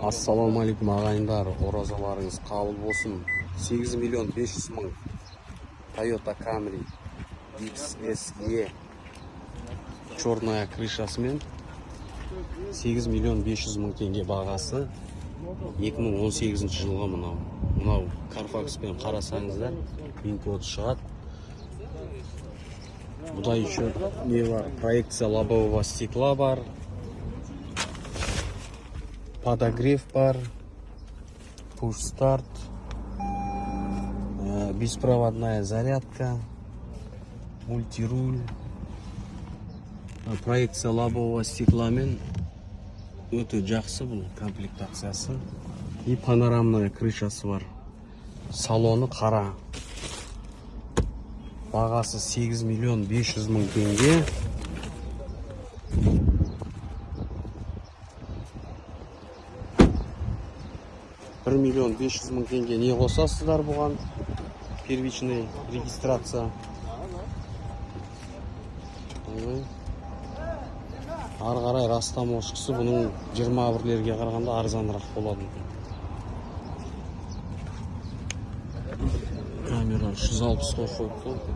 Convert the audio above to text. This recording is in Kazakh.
Ассалаумағалейкум ағайындар, оразаларыңыз қабыл болсын. 8 миллион 500 мың Toyota Camry XSE черная крышасымен 8 миллион 500 мың теңге бағасы. 2018 жылғы мынау Carfaxпен қарасаңыздар пин код шығады. Бұда еще не бар? Проекция лобового стекла бар. Подогрев бар. Push старт. Беспроводная зарядка. Мультируль. Проекция лобового стекламен өте жақсы бұл комплектациясы. И панорамная крышасы бар. Салоны қара. Бағасы 8 миллион 500 мың теңге. $1 миллион 500 мың теңге не қосасыздар бұған? Первичный регистрация. Ары қарай растамошқысы бұның 21-лерге қарағанда арзанырақ болады. Камера 360 қойып қойды.